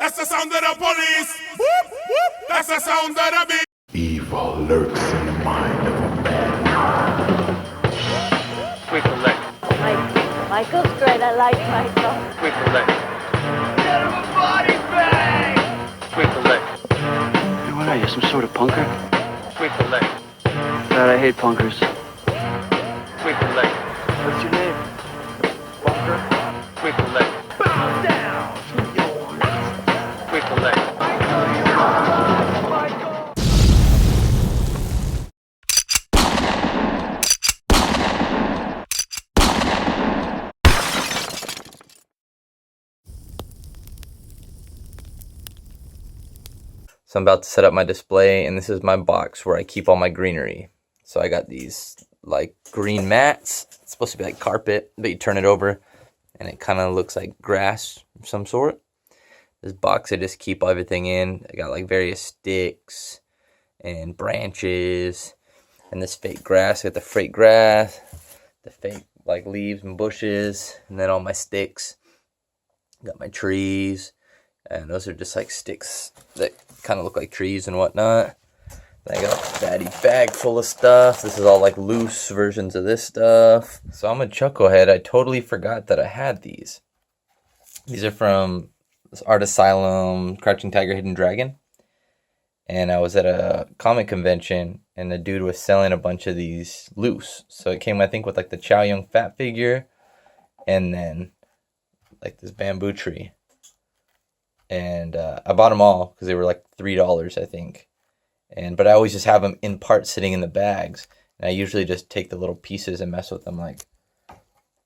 That's the sound of the police. That's the sound of the beat. Evil lurks in the mind of a man. Twinkle leg. Michael's great. I like Michael. Twinkle leg. Get him a body bag. Twinkle leg. Hey, what are you, some sort of punker? Twinkle leg. God, I hate punkers. Twinkle leg. What's your name? Bunker. Twinkle leg. Bow down. Twinkle leg. So I'm about to set up my display, and this is my box where I keep all my greenery. So I got these like green mats. It's supposed to be like carpet, but you turn it over and it kind of looks like grass of some sort. This box I just keep everything in. I got like various sticks and branches and this fake grass. I got the fake grass, the fake like leaves and bushes, and then all my sticks. Got my trees, and those are just like sticks that kind of look like trees and whatnot. Then I got a fatty bag full of stuff. This is all like loose versions of this stuff. So I'm a chucklehead. I totally forgot that I had these. These are from this Art Asylum, Crouching Tiger, Hidden Dragon. And I was at a comic convention, and the dude was selling a bunch of these loose. So it came, I think, with like the Chow Yun Fat figure, and then like this bamboo tree. And I bought them all because they were like $3, I think. But I always just have them in parts sitting in the bags. And I usually just take the little pieces and mess with them, like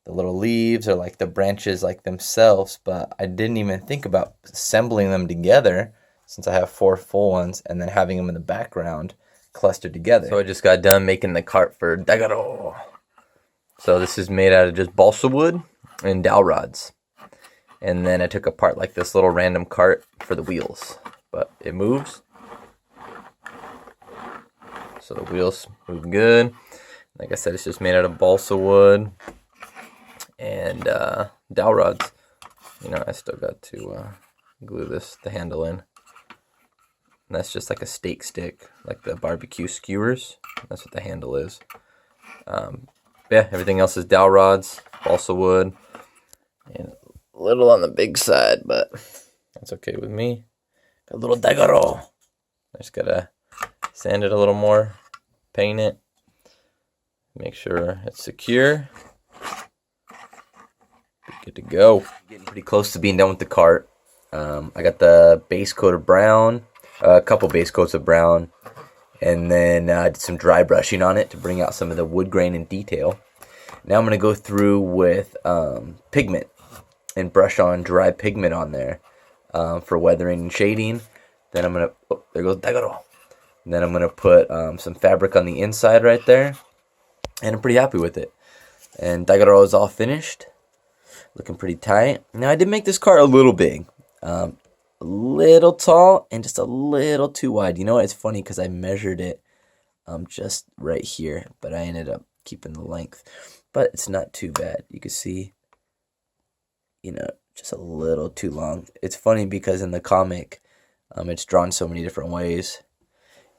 the little leaves or like the branches like themselves. But I didn't even think about assembling them together, since I have 4 full ones, and then having them in the background clustered together. So I just got done making the cart for Dagaro. So this is made out of just balsa wood and dowel rods. And then I took apart like this little random cart for the wheels. But it moves. So the wheels move good. Like I said, it's just made out of balsa wood and dowel rods. You know, I still got to glue the handle in. And that's just like a steak stick, like the barbecue skewers. That's what the handle is. Yeah, everything else is dowel rods, balsa wood, and a little on the big side, but that's okay with me. Got a little Dagaro. I just gotta sand it a little more, paint it, make sure it's secure. Be good to go. Getting pretty close to being done with the cart. I got the base coat of brown, a couple base coats of brown, and then I did some dry brushing on it to bring out some of the wood grain and detail. Now I'm going to go through with pigment and brush on dry pigment on there for weathering and shading. Then I'm going to, oh, there goes Dagaro. And then I'm going to put some fabric on the inside right there. And I'm pretty happy with it. And Dagaro is all finished. Looking pretty tight. Now I did make this cart a little big. A little tall and just a little too wide. You know what? It's funny because I measured it just right here. But I ended up keeping the length. But it's not too bad. You can see, you know, just a little too long. It's funny because in the comic, it's drawn so many different ways.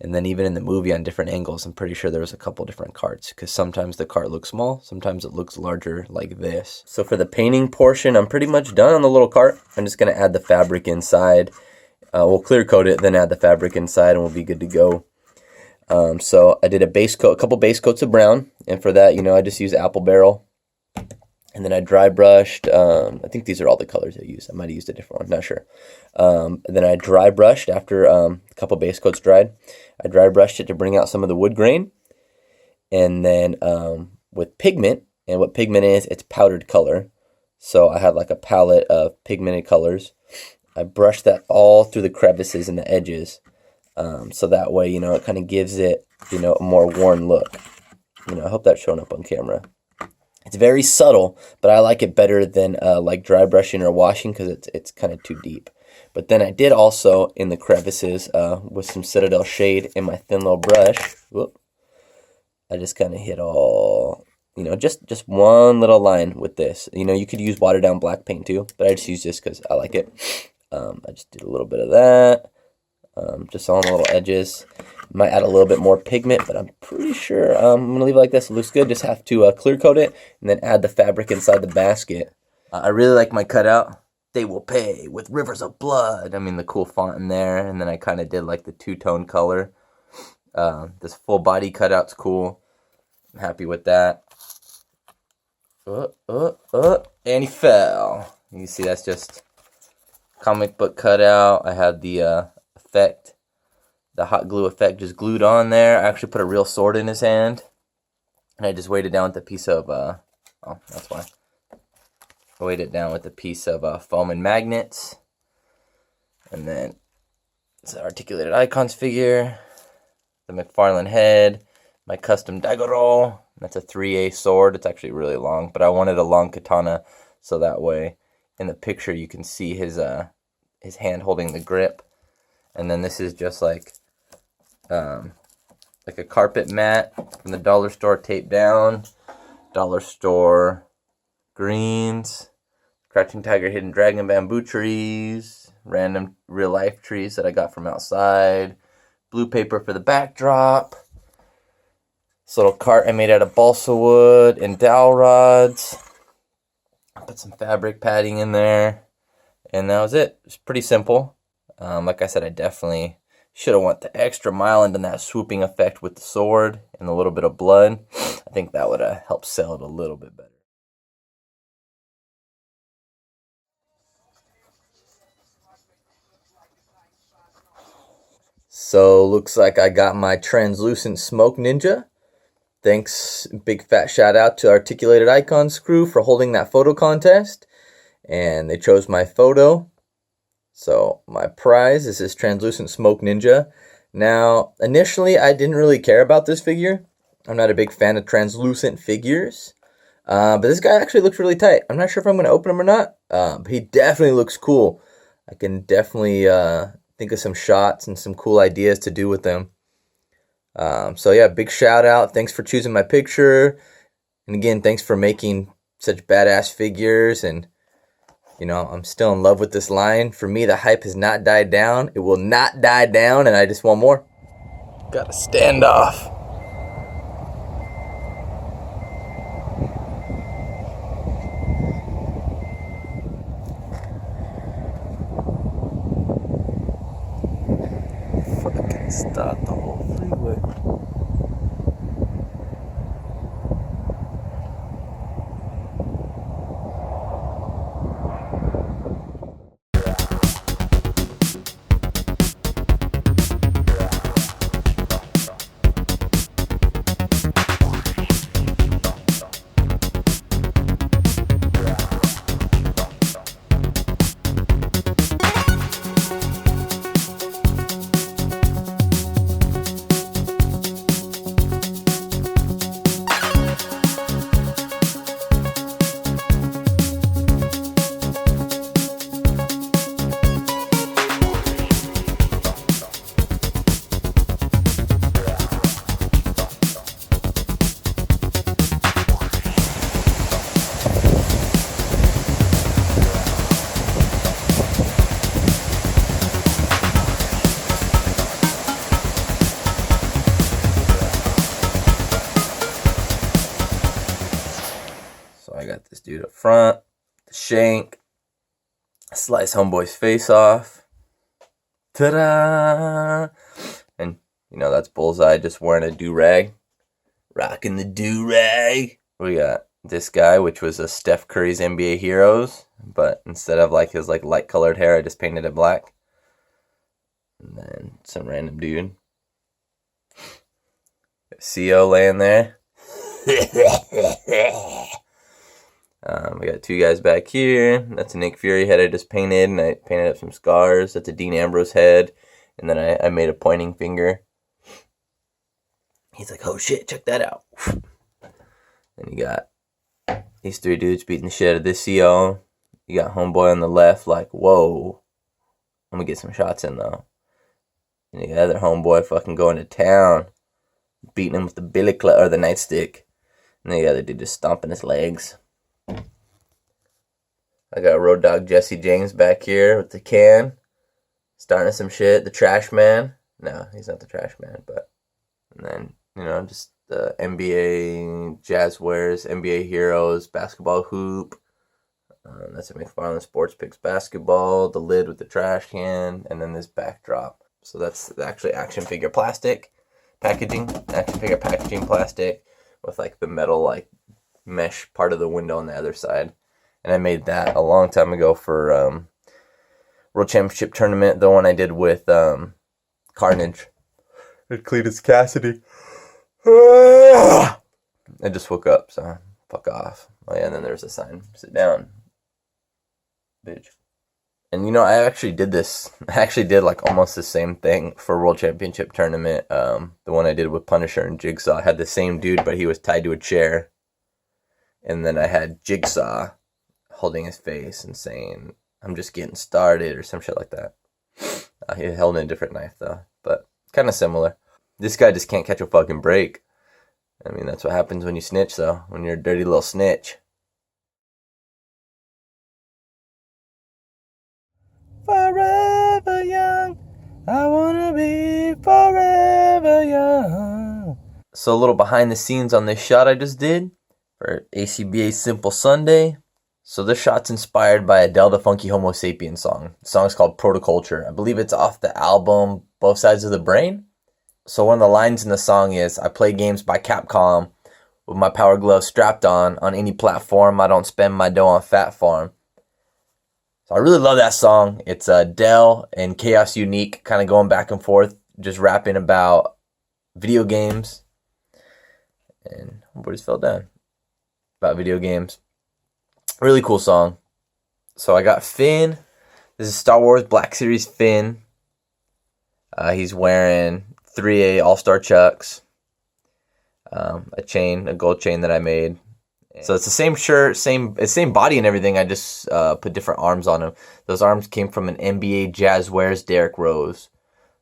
And then even in the movie on different angles, I'm pretty sure there was a couple different carts. Because sometimes the cart looks small, sometimes it looks larger like this. So for the painting portion, I'm pretty much done on the little cart. I'm just going to add the fabric inside. We'll clear coat it, then add the fabric inside, and we'll be good to go. So I did a base coat, a couple base coats of brown. And for that, you know, I just used apple barrel. And then I dry brushed, I think these are all the colors I used. I might have used a different one, not sure. Then I dry brushed after a couple base coats dried. I dry brushed it to bring out some of the wood grain. And then with pigment, and what pigment is, it's powdered color. So I had like a palette of pigmented colors. I brushed that all through the crevices and the edges. So that way, you know, it kind of gives it, you know, a more worn look. You know, I hope that's showing up on camera. It's very subtle, but I like it better than like dry brushing or washing because it's kind of too deep. But then I did also in the crevices with some Citadel shade in my thin little brush. Whoop, I just kind of hit all, you know, just one little line with this. You know, you could use watered down black paint too, but I just use this because I like it. I just did a little bit of that, just on the little edges. Might add a little bit more pigment, but I'm pretty sure I'm going to leave it like this. It looks good. Just have to clear coat it and then add the fabric inside the basket. I really like my cutout. They will pay with rivers of blood. I mean, the cool font in there. And then I kind of did like the two-tone color. This full body cutout's cool. I'm happy with that. And he fell. You can see that's just comic book cutout. I had the effect, the hot glue effect just glued on there. I actually put a real sword in his hand. And I just weighed it down with a piece of, oh, that's why. I weighed it down with a piece of foam and magnets. And then it's an articulated icons figure. The McFarlane head. My custom dagger roll. That's a 3A sword. It's actually really long, but I wanted a long katana so that way in the picture you can see his hand holding the grip. And then this is just like a carpet mat from the dollar store taped down. Dollar store greens, crouching tiger, hidden dragon, bamboo trees, random real life trees that I got from outside, blue paper for the backdrop. This little cart I made out of balsa wood and dowel rods. I put some fabric padding in there. And that was it. It's pretty simple. Like I said, I definitely should have went the extra mile and done that swooping effect with the sword and a little bit of blood. I think that would have helped sell it a little bit better. So looks like I got my translucent smoke ninja. Thanks, big fat shout out to Articulated Icons crew for holding that photo contest. And they chose my photo. So my prize is this translucent smoke ninja. Now, initially I didn't really care about this figure. I'm not a big fan of translucent figures. But this guy actually looks really tight. I'm not sure if I'm going to open him or not. But he definitely looks cool. I can definitely think of some shots and some cool ideas to do with them. So yeah, big shout out. Thanks for choosing my picture. And again, thanks for making such badass figures. And, you know, I'm still in love with this line. For me, the hype has not died down. It will not die down. And I just want more. Got a standoff. Fucking stop the whole freeway. I got this dude up front, the shank, slice homeboy's face off. Ta-da! And, you know, that's Bullseye just wearing a do-rag. Rocking the do-rag. We got this guy, which was a Steph Curry's NBA Heroes. But instead of like his like light colored hair, I just painted it black. And then some random dude. CO laying there. We got two guys back here. That's a Nick Fury head I just painted, and I painted up some scars. That's a Dean Ambrose head, and then I made a pointing finger. He's like, oh shit, check that out. And you got these three dudes beating the shit out of this CO. You got homeboy on the left like, whoa. I'm gonna get some shots in though. And the other homeboy fucking going to town, beating him with the billy club or the nightstick. And the other dude just stomping his legs. I got Road Dog Jesse James back here with the can. Starting some shit. The Trash Man. No, he's not the Trash Man, but... And then, you know, just the NBA Jazzwares, NBA Heroes, basketball hoop. That's a McFarland Sports Picks basketball. The lid with the trash can. And then this backdrop. So that's actually action figure plastic packaging. Action figure packaging plastic with like the metal like mesh part of the window on the other side. And I made that a long time ago for World Championship Tournament. The one I did with Carnage. And Cletus Cassidy. I just woke up, so fuck off. Oh yeah, and then there's a sign. Sit down, bitch. And you know, I actually did this. I actually did like almost the same thing for World Championship Tournament. The one I did with Punisher and Jigsaw. I had the same dude, but he was tied to a chair. And then I had Jigsaw holding his face and saying, "I'm just getting started," or some shit like that. He held in a different knife though, but kind of similar. This guy just can't catch a fucking break. I mean, that's what happens when you snitch, though. When you're a dirty little snitch. Forever young, I wanna be forever young. So a little behind the scenes on this shot I just did for ACBA Simple Sunday. So this shot's inspired by Adele the Funky Homo Sapien song. The song's called Protoculture. I believe it's off the album Both Sides of the Brain. So one of the lines in the song is, "I play games by Capcom with my power glove strapped on any platform. I don't spend my dough on Fat Farm." So I really love that song. It's Adele and Chaos Unique kind of going back and forth, just rapping about video games. And what just fell down? About video games. Really cool song. So I got Finn. This is Star Wars Black Series Finn. He's wearing 3A All-Star Chucks. A gold chain that I made. So it's the same shirt, same body and everything. I just put different arms on him. Those arms came from an NBA Jazzwares Derrick Rose.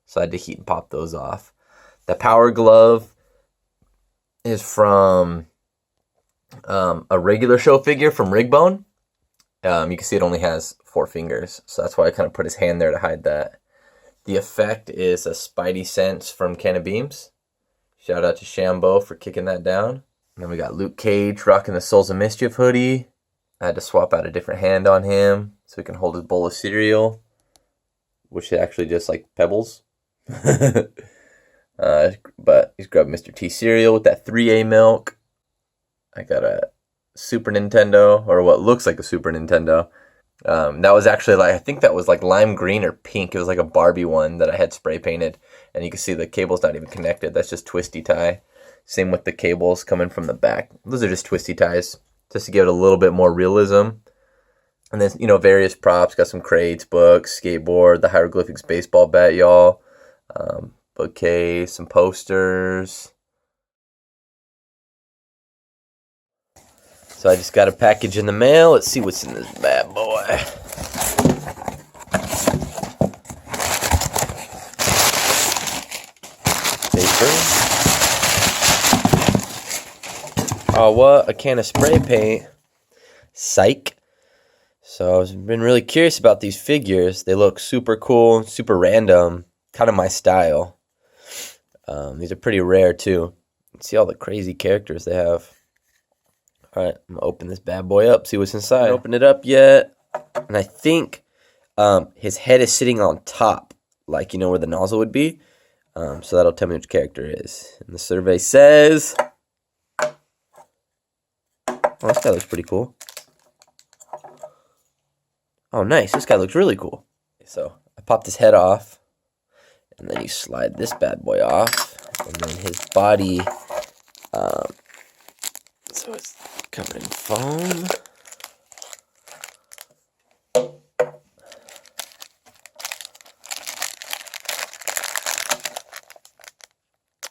So I had to heat and pop those off. The power glove is from a regular show figure from Rigbone. You can see it only has 4 fingers. So that's why I kind of put his hand there to hide that. The effect is a Spidey Sense from Can of Beams. Shout out to Shambo for kicking that down. And then we got Luke Cage rocking the Souls of Mischief hoodie. I had to swap out a different hand on him so he can hold his bowl of cereal, which is actually just like Pebbles. But he's grabbed Mr. T cereal with that 3A milk. I got a Super Nintendo, or what looks like a Super Nintendo. That was actually I think that was like lime green or pink. It was like a Barbie one that I had spray painted. And you can see the cable's not even connected. That's just twisty tie. Same with the cables coming from the back. Those are just twisty ties, just to give it a little bit more realism. And then, you know, various props. Got some crates, books, skateboard, the hieroglyphics baseball bat, y'all. Bookcase, some posters. So I just got a package in the mail. Let's see what's in this bad boy. Paper. Oh, what? A can of spray paint. Psych. So I've been really curious about these figures. They look super cool, super random. Kind of my style. These are pretty rare, too. Let's see all the crazy characters they have. Alright, I'm going to open this bad boy up, see what's inside. I haven't opened it up yet. And I think his head is sitting on top, like, you know, where the nozzle would be. So that'll tell me which character it is. And the survey says... Oh, this guy looks pretty cool. Oh, nice. This guy looks really cool. So I popped his head off. And then you slide this bad boy off. And then his body... so it's covered in foam.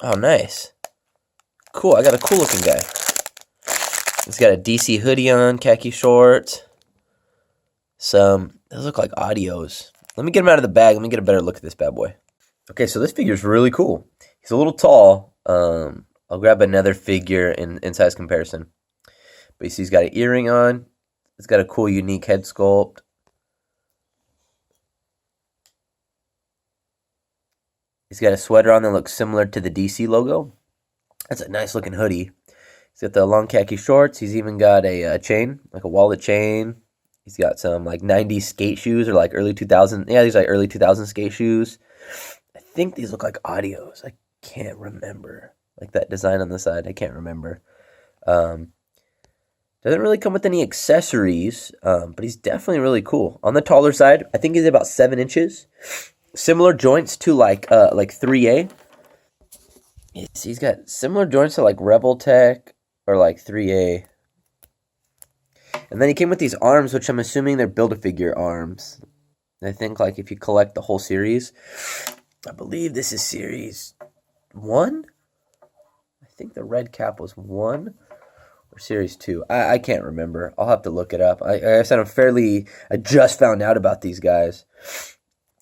Oh, nice. Cool, I got a cool looking guy. He's got a DC hoodie on, khaki shorts. Those look like audios. Let me get him out of the bag. Let me get a better look at this bad boy. Okay, so this figure's really cool. He's a little tall. I'll grab another figure in size comparison. But you see he's got an earring on. It's got a cool, unique head sculpt. He's got a sweater on that looks similar to the DC logo. That's a nice looking hoodie. He's got the long khaki shorts. He's even got a chain, like a wallet chain. He's got some like 90s skate shoes or like early 2000s. Yeah, these are like early 2000s skate shoes. I think these look like audios. I can't remember. Like that design on the side, I can't remember. Doesn't really come with any accessories, but he's definitely really cool. On the taller side, I think he's about 7 inches. Similar joints to like 3A. Yes, he's got similar joints to like Rebel Tech or like 3A. And then he came with these arms, which I'm assuming they're Build-A-Figure arms. I think like if you collect the whole series, I believe this is series 1. I think the red cap was 1 or series 2. I can't remember. I'll have to look it up. I said I just found out about these guys.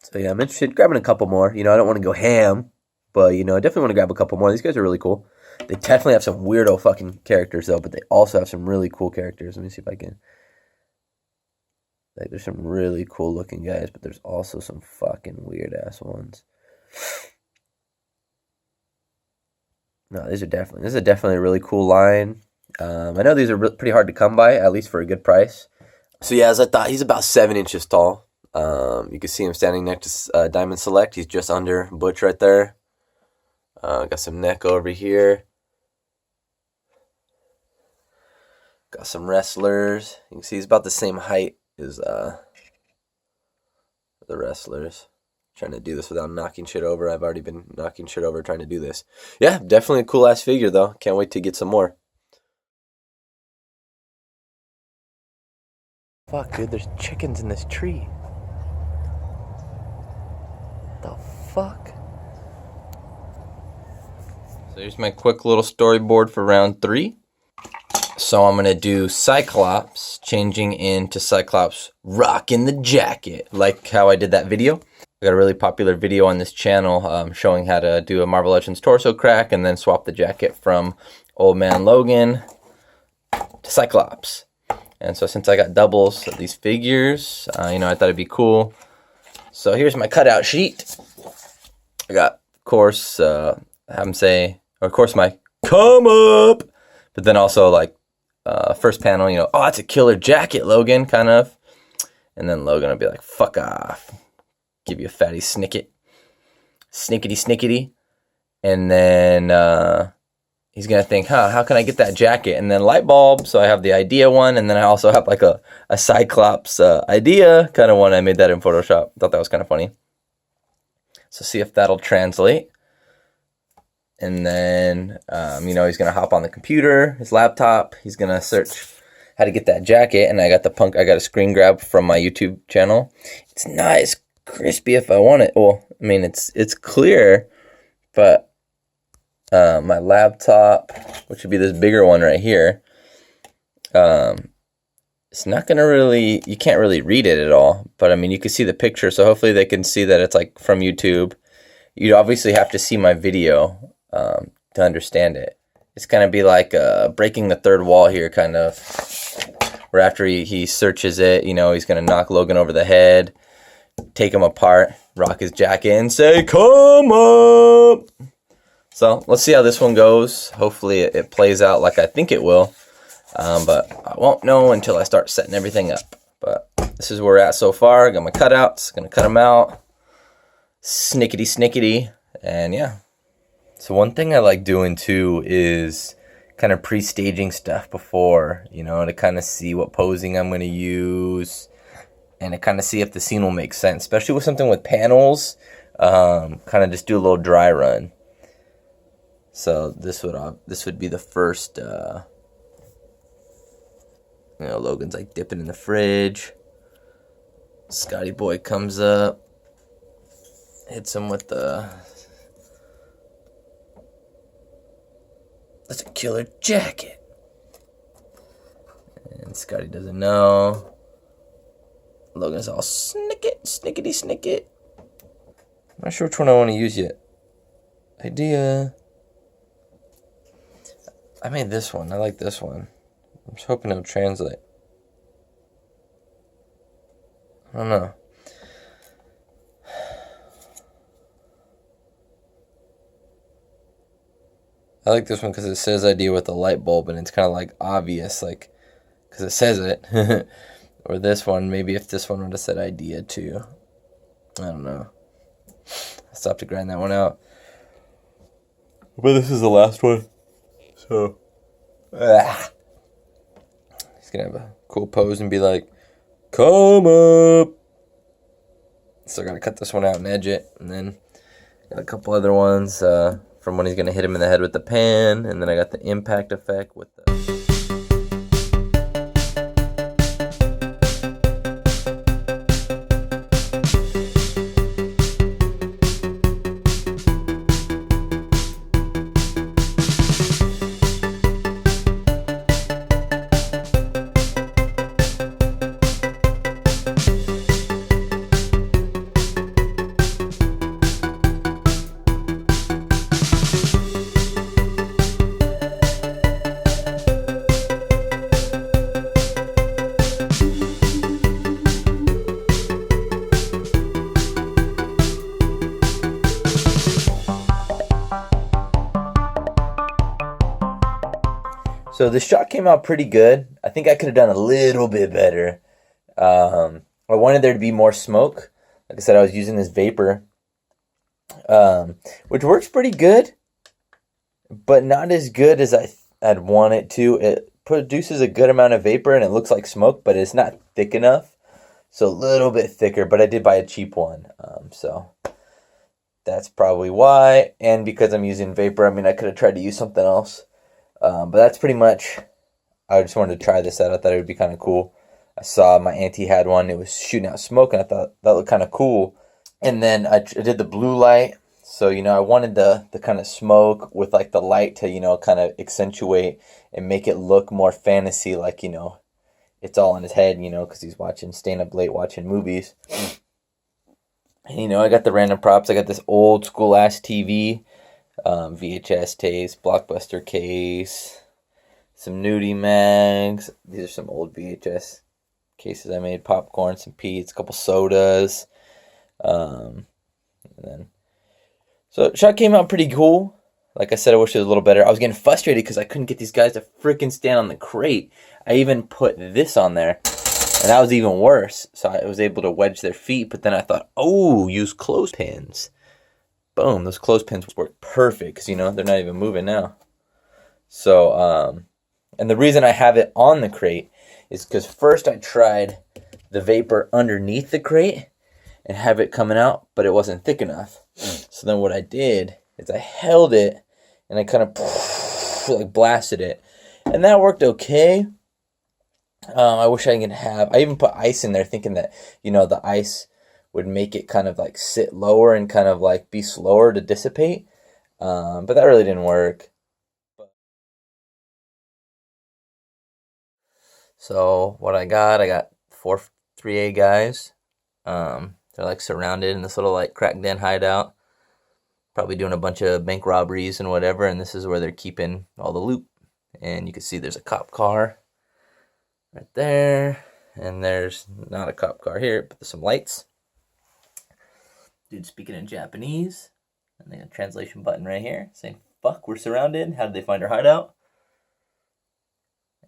So yeah, I'm interested in grabbing a couple more. I don't want to go ham, but I definitely want to grab a couple more. These guys are really cool. They definitely have some weirdo fucking characters though, but they also have some really cool characters. Let me see if I can. Like, there's some really cool looking guys, but there's also some fucking weird ass ones. No, this is definitely a really cool line. I know these are pretty hard to come by, at least for a good price. So yeah, as I thought, he's about 7 inches tall. You can see him standing next to Diamond Select. He's just under Butch right there. Got some neck over here. Got some wrestlers. You can see he's about the same height as the wrestlers. Trying to do this without knocking shit over. I've already been knocking shit over trying to do this. Yeah, definitely a cool ass figure though. Can't wait to get some more. Fuck, dude, there's chickens in this tree. The fuck? So here's my quick little storyboard for round 3. So I'm going to do Cyclops changing into Cyclops rocking the jacket, like how I did that video. I got a really popular video on this channel showing how to do a Marvel Legends torso crack and then swap the jacket from Old Man Logan to Cyclops. And so since I got doubles of these figures, I thought it'd be cool. So here's my cutout sheet. I got, of course, have him say, or of course my come up, but then also like first panel, oh, that's a killer jacket, Logan, kind of. And then Logan will be like, fuck off. Give you a fatty snicket. Snickety. And then he's going to think, how can I get that jacket? And then light bulb, so I have the idea one, and then I also have like a Cyclops idea kind of one. I made that in Photoshop. Thought that was kind of funny. So see if that'll translate. And then, he's going to hop on the computer, his laptop. He's going to search how to get that jacket. And I got a screen grab from my YouTube channel. It's nice, crispy if I want it. Well, it's clear, but my laptop, which would be this bigger one right here, it's not going to really, you can't really read it at all. But you can see the picture. So hopefully they can see that it's like from YouTube. You'd obviously have to see my video to understand it. It's going to be like breaking the third wall here, kind of. Where after he searches it, he's going to knock Logan over the head, take him apart, rock his jacket, and say, come up! So let's see how this one goes. Hopefully it plays out like I think it will. But I won't know until I start setting everything up. But this is where we're at so far. Got my cutouts. Going to cut them out. Snickety. And yeah. So one thing I like doing too is kind of pre-staging stuff before, to kind of see what posing I'm going to use and to kind of see if the scene will make sense, especially with something with panels. Kind of just do a little dry run. So this would be the first. Logan's like dipping in the fridge. Scotty Boy comes up, hits him with the. That's a killer jacket. And Scotty doesn't know. Logan's all snickety. I'm not sure which one I want to use yet. Idea. I made this one. I like this one. I'm just hoping it'll translate. I don't know. I like this one because it says idea with a light bulb, and it's kind of like obvious, like, because it says it. Or this one, maybe if this one would have said idea too. I don't know. I still have to grind that one out. But this is the last one. So. He's going to have a cool pose and be like, come up. Still got to cut this one out and edge it. And then got a couple other ones from when he's going to hit him in the head with the pan. And then I got the impact effect with the... So the shot came out pretty good. I think I could have done a little bit better. I wanted there to be more smoke. Like I said, I was using this vapor, which works pretty good, but not as good as I'd want it to. It produces a good amount of vapor and it looks like smoke, but it's not thick enough. So a little bit thicker, but I did buy a cheap one. So that's probably why. And because I'm using vapor, I mean, I could have tried to use something else. But that's pretty much, I just wanted to try this out. I thought it would be kind of cool. I saw my auntie had one. It was shooting out smoke, and I thought that looked kind of cool. And then I did the blue light. So, you know, I wanted the kind of smoke with, like, the light to, you know, kind of accentuate and make it look more fantasy, like, you know, it's all in his head, you know, because he's staying up late watching movies. And, you know, I got the random props. I got this old school-ass TV. VHS case, Blockbuster case, some nudie mags. These are some old VHS cases I made. Popcorn, some Pete's, a couple sodas. And then, so shot came out pretty cool. Like I said, I wish it was a little better. I was getting frustrated because I couldn't get these guys to freaking stand on the crate. I even put this on there, and that was even worse. So I was able to wedge their feet, but then I thought, oh, use clothespins. Boom, those clothespins work perfect because, you know, they're not even moving now. So, and the reason I have it on the crate is because first I tried the vapor underneath the crate and have it coming out, but it wasn't thick enough. So then what I did is I held it and I kind of like blasted it. And that worked okay. I wish I could I even put ice in there thinking that, you know, the ice would make it kind of like sit lower and kind of like be slower to dissipate. But that really didn't work. So what I got 4 3A guys. They're like surrounded in this little like crack den hideout. Probably doing a bunch of bank robberies and whatever. And this is where they're keeping all the loot. And you can see there's a cop car right there. And there's not a cop car here, but there's some lights. Dude speaking in Japanese, and they got a translation button right here saying, fuck, we're surrounded. How did they find our hideout?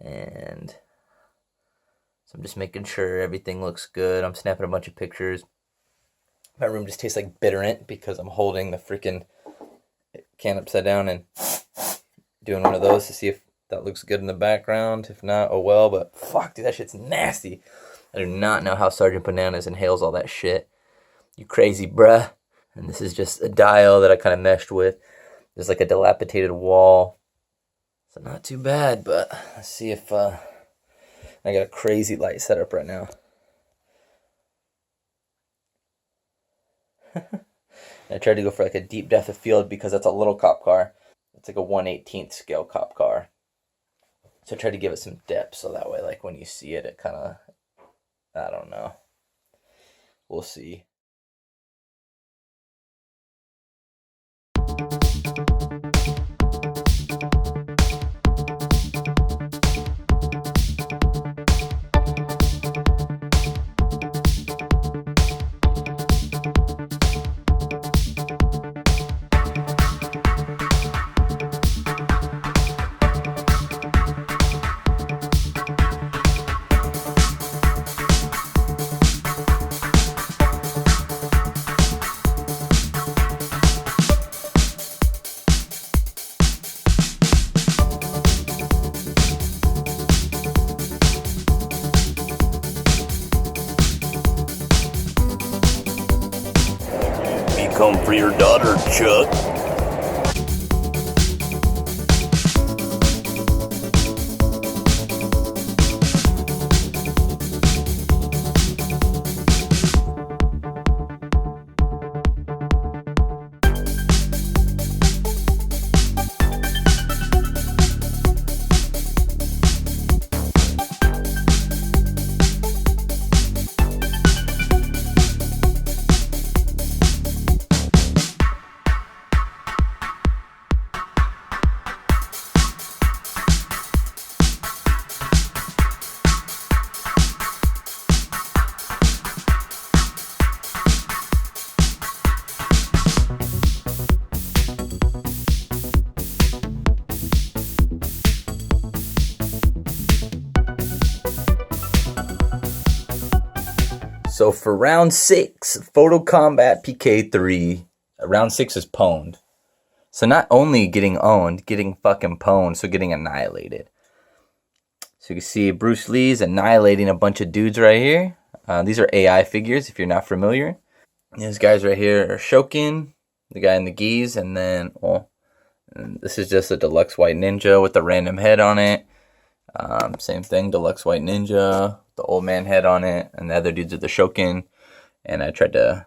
And so I'm just making sure everything looks good. I'm snapping a bunch of pictures. My room just tastes like bitterant because I'm holding the freaking can upside down and doing one of those to see if that looks good in the background. If not, oh well, but fuck, dude, that shit's nasty. I do not know how Sergeant Bananas inhales all that shit. You crazy, bruh. And this is just a dial that I kind of meshed with. There's like a dilapidated wall. So not too bad, but let's see if I got a crazy light setup right now. I tried to go for like a deep depth of field because that's a little cop car. It's like a 1/18th scale cop car. So I tried to give it some depth so that way like when you see it, it kind of, I don't know. We'll see. come for your daughter, Chuck. So for round 6, Photo Kombat PK3, round 6 is pwned. So not only getting owned, getting fucking pwned, so getting annihilated. So you can see Bruce Lee's annihilating a bunch of dudes right here. These are AI figures, if you're not familiar. These guys right here are Shokin, the guy in the gis, and then, well, this is just a deluxe white ninja with a random head on it. Same thing, deluxe white ninja, the old man head on it, and the other dudes are the Shokin. And I tried to,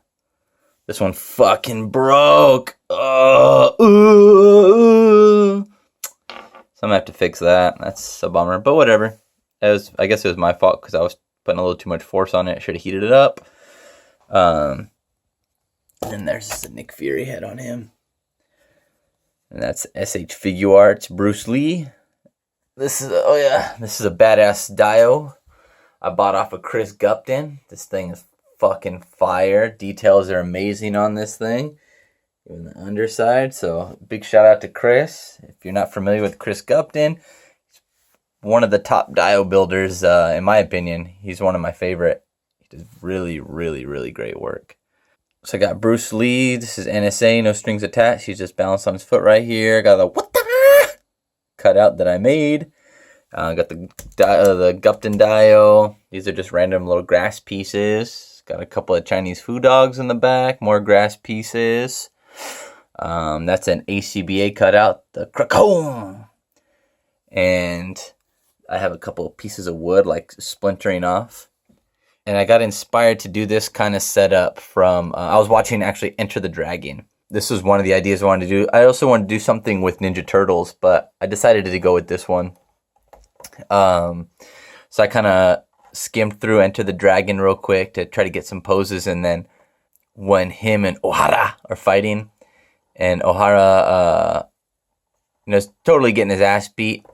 this one fucking broke. So I'm gonna have to fix that. That's a bummer, but whatever. I guess it was my fault because I was putting a little too much force on it. I should have heated it up. And there's just a Nick Fury head on him. And that's SH Figure Arts Bruce Lee. This is a badass Dio I bought off of Chris Gupton. This thing is fucking fire. Details are amazing on this thing, even the underside. So big shout out to Chris. If you're not familiar with Chris Gupton, he's one of the top Dio builders in my opinion. He's one of my favorite. He does really, really, really great work. So I got Bruce Lee. This is NSA, no strings attached. He's just balanced on his foot right here. Got the what the cutout that I made. Got the Gupton Dio. These are just random little grass pieces. Got a couple of Chinese food dogs in the back. More grass pieces. That's an ACBA cutout. The Krakow. And I have a couple of pieces of wood like splintering off. And I got inspired to do this kind of setup from, I was watching actually Enter the Dragon. This was one of the ideas I wanted to do. I also wanted to do something with Ninja Turtles, but I decided to go with this one. So I kind of skimmed through Enter the Dragon real quick to try to get some poses. And then when him and Ohara are fighting, and Ohara, is totally getting his ass beat.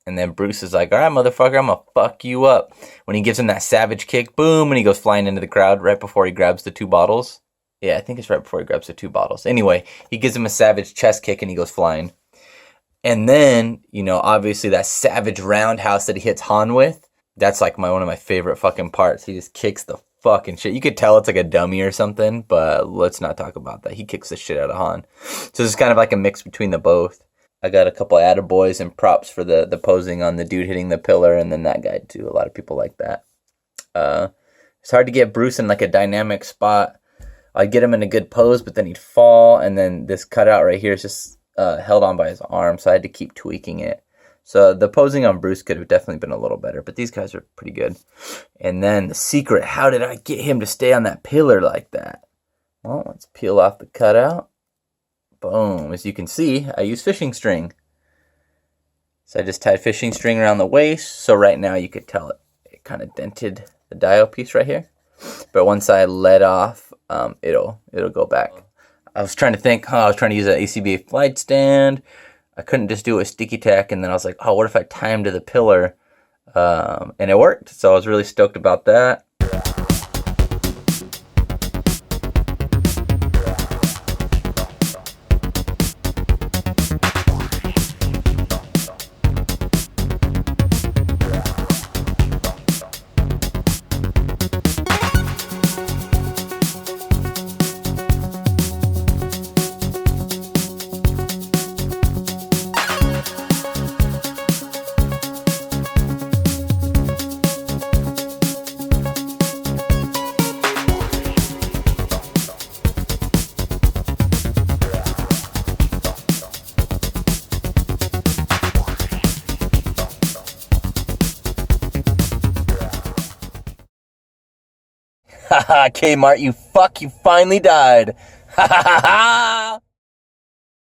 And then Bruce is like, all right, motherfucker, I'm going to fuck you up. When he gives him that savage kick, boom, and he goes flying into the crowd right before he grabs the 2 bottles. Yeah, I think it's right before he grabs the 2 bottles. Anyway, he gives him a savage chest kick and he goes flying. And then, obviously that savage roundhouse that he hits Han with, that's like one of my favorite fucking parts. He just kicks the fucking shit. You could tell it's like a dummy or something, but let's not talk about that. He kicks the shit out of Han. So it's kind of like a mix between the both. I got a couple attaboys and props for the posing on the dude hitting the pillar, and then that guy too. A lot of people like that. It's hard to get Bruce in like a dynamic spot. I'd get him in a good pose, but then he'd fall, and then this cutout right here is just held on by his arm, so I had to keep tweaking it. So the posing on Bruce could have definitely been a little better, but these guys are pretty good. And then the secret, how did I get him to stay on that pillar like that? Well, let's peel off the cutout. Boom. As you can see, I use fishing string. So I just tied fishing string around the waist. So right now you could tell it kind of dented the dial piece right here. But once I let off, it'll go back. I was trying to think, I was trying to use an ACBA flight stand. I couldn't just do it with sticky tack. And then I was like, what if I tie him to the pillar? And it worked. So I was really stoked about that. ha ha, Kmart, you fuck, you finally died. Ha ha ha ha!